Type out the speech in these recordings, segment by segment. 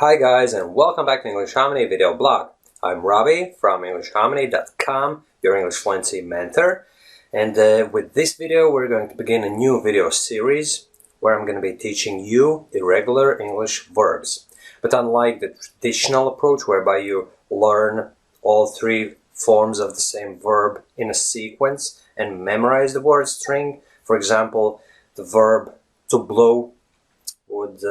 Hi guys, and welcome back to English Harmony video blog. I'm Robbie from EnglishHarmony.com, your English fluency mentor. And with this video, we're going to begin a new video series where I'm going to be teaching you irregular English verbs. But unlike the traditional approach whereby you learn all three forms of the same verb in a sequence and memorize the word string, for example, the verb to blow would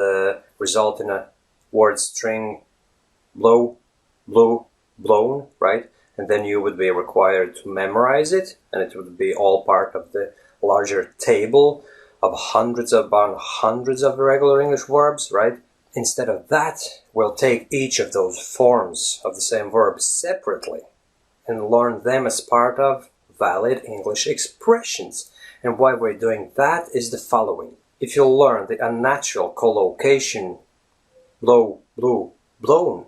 result in a word string blow, blew, blown, right? And then you would be required to memorize it, and it would be all part of the larger table of hundreds upon hundreds of irregular English verbs, right? Instead of that, we'll take each of those forms of the same verb separately and learn them as part of valid English expressions. And why we're doing that is the following. If you learn the unnatural collocation blow, blew, blown,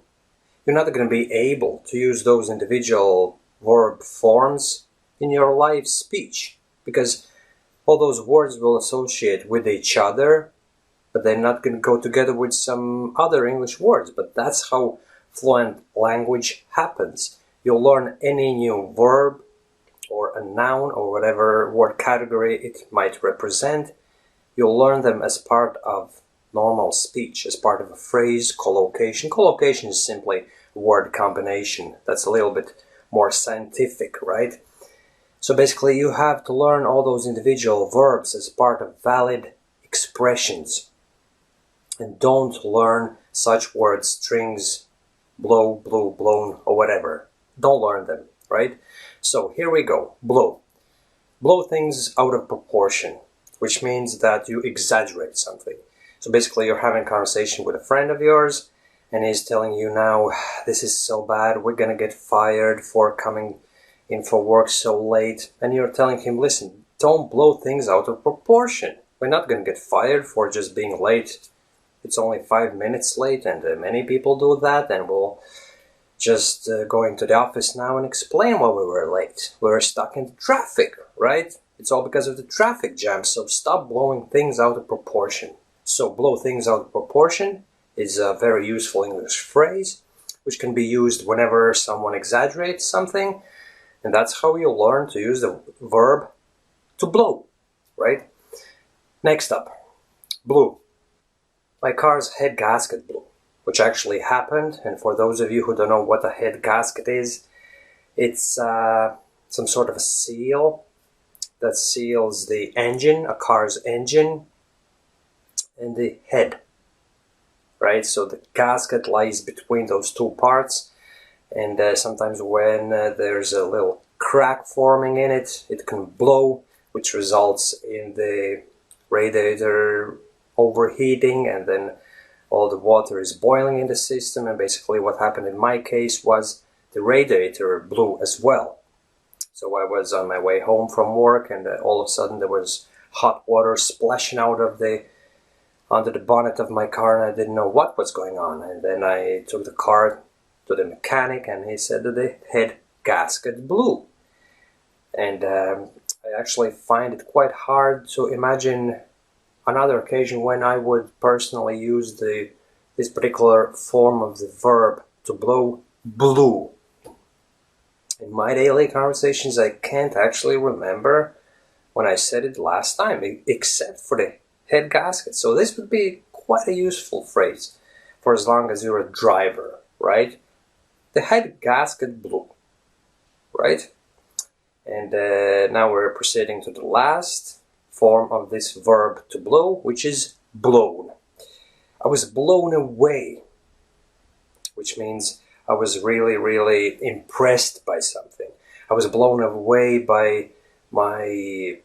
you're not going to be able to use those individual verb forms in your live speech, because all those words will associate with each other, but they're not going to go together with some other English words. But that's how fluent language happens. You'll learn any new verb or a noun or whatever word category it might represent. You'll learn them as part of normal speech, as part of a phrase, collocation. Collocation is simply a word combination. That's a little bit more scientific, right? So basically you have to learn all those individual verbs as part of valid expressions. And don't learn such word strings, blow, blew, blown, or whatever. Don't learn them, right? So here we go. Blow. Blow things out of proportion, which means that you exaggerate something. So basically you're having a conversation with a friend of yours and he's telling you now, this is so bad, we're gonna get fired for coming in for work so late. And you're telling him, listen, don't blow things out of proportion. We're not gonna get fired for just being late. It's only 5 minutes late, and many people do that, and we'll just go into the office now and explain why we were late. We were stuck in traffic, right? It's all because of the traffic jam, so stop blowing things out of proportion. So blow things out of proportion is a very useful English phrase, which can be used whenever someone exaggerates something, and that's how you learn to use the verb to blow, right? Next up, blew. My car's head gasket blew, which actually happened, and for those of you who don't know what a head gasket is, it's some sort of a seal that seals the engine, a car's engine, and the head, right? So the gasket lies between those two parts, and sometimes when there's a little crack forming in it, it can blow, which results in the radiator overheating, and then all the water is boiling in the system. And basically what happened in my case was the radiator blew as well. So I was on my way home from work, and all of a sudden there was hot water splashing out of onto the bonnet of my car, and I didn't know what was going on. And then I took the car to the mechanic, and he said that the head gasket blew. And I actually find it quite hard to imagine another occasion when I would personally use this particular form of the verb to blow, blew. In my daily conversations, I can't actually remember when I said it last time, except for the head gasket. So this would be quite a useful phrase for as long as you're a driver, right? The head gasket blew, right? And now we're proceeding to the last form of this verb to blow, which is blown. I was blown away, which means I was really, really impressed by something. I was blown away by my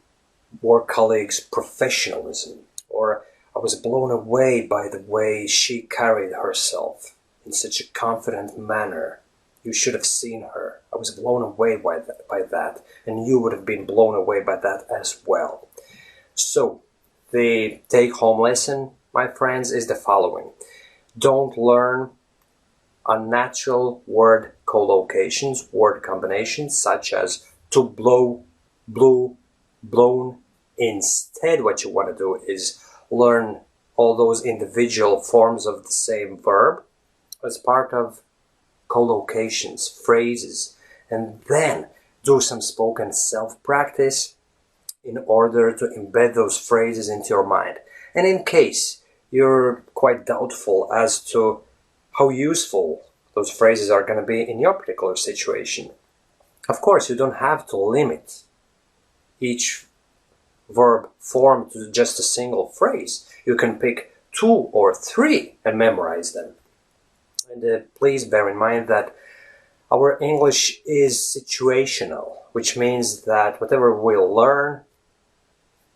work colleague's professionalism, or I was blown away by the way she carried herself in such a confident manner. You should have seen her. I was blown away by that, and you would have been blown away by that as well. So, the take-home lesson, my friends, is the following. Don't learn unnatural word collocations, word combinations, such as to blow, blew, blown. Instead, what you want to do is learn all those individual forms of the same verb as part of collocations, phrases, and then do some spoken self-practice in order to embed those phrases into your mind. And in case you're quite doubtful as to how useful those phrases are going to be in your particular situation, of course, you don't have to limit each verb form to just a single phrase. You can pick 2 or 3 and memorize them. And please bear in mind that our English is situational, which means that whatever we learn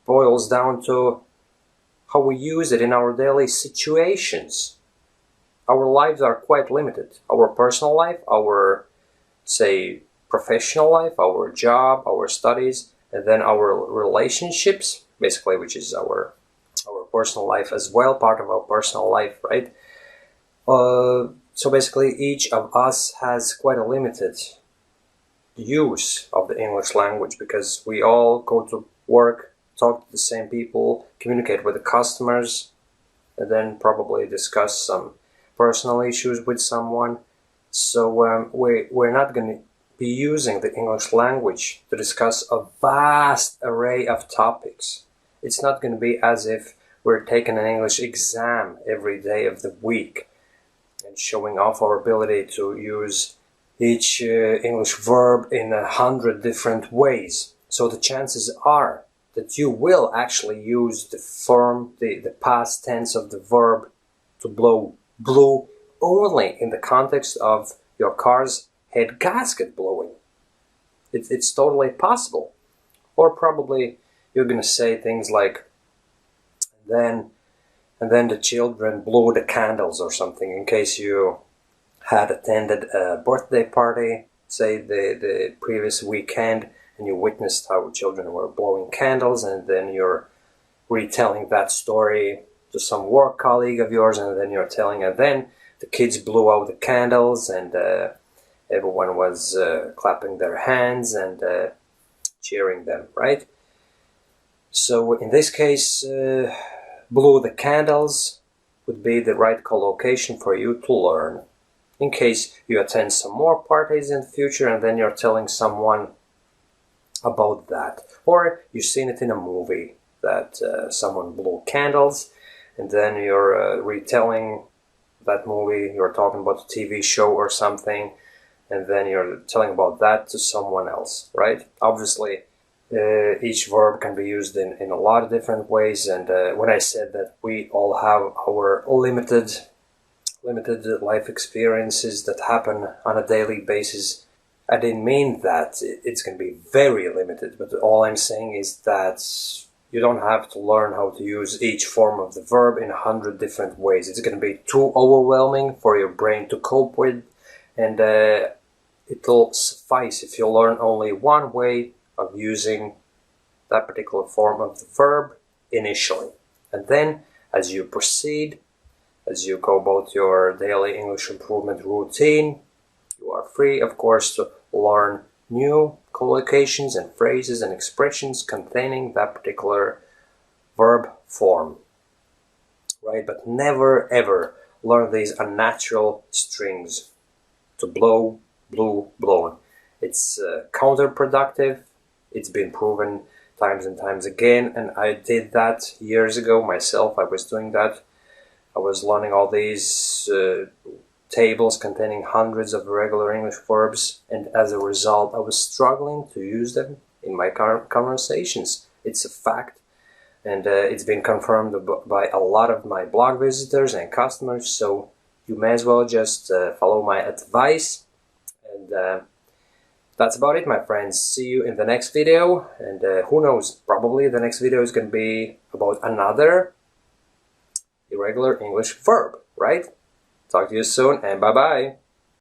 boils down to how we use it in our daily situations. Our lives are quite limited. Our personal life, our, say, professional life, our job, our studies, and then our relationships, basically, which is our personal life as well, part of our personal life, right? So basically, each of us has quite a limited use of the English language because we all go to work, talk to the same people, communicate with the customers, and then probably discuss some personal issues with someone. So we're not going to be using the English language to discuss a vast array of topics. It's not going to be as if we're taking an English exam every day of the week and showing off our ability to use each English verb in 100 different ways. So the chances are that you will actually use the form, the past tense of the verb to blow blew only in the context of your car's head gasket blowing. It's totally possible. Or probably you're going to say things like, and then the children blew the candles or something, in case you had attended a birthday party, say the previous weekend, and you witnessed how children were blowing candles, and then you're retelling that story to some work colleague of yours, and then you're telling, and then the kids blew out the candles, and everyone was clapping their hands and cheering them, right? So in this case, blew the candles would be the right collocation for you to learn. In case you attend some more parties in the future and then you're telling someone about that. Or you've seen it in a movie that someone blew candles, and then you're retelling that movie, you're talking about a TV show or something, and then you're telling about that to someone else, right? Obviously, each verb can be used in a lot of different ways, and when I said that we all have our limited life experiences that happen on a daily basis, I didn't mean that it's going to be very limited, but all I'm saying is that you don't have to learn how to use each form of the verb in 100 different ways. It's going to be too overwhelming for your brain to cope with, and it'll suffice if you learn only one way of using that particular form of the verb initially. And then, as you proceed, as you go about your daily English improvement routine, you are free, of course, to learn new collocations and phrases and expressions containing that particular verb form, right? But never ever learn these unnatural strings to blow, blew, blown. It's counterproductive. It's been proven times and times again, and I did that years ago myself. I was doing that. I was learning all these tables containing hundreds of irregular English verbs, and as a result I was struggling to use them in my conversations. It's a fact, and it's been confirmed by a lot of my blog visitors and customers, so you may as well just follow my advice. And that's about it, my friends. See you in the next video, and who knows, probably the next video is going to be about another irregular English verb, right? Talk to you soon, and bye-bye.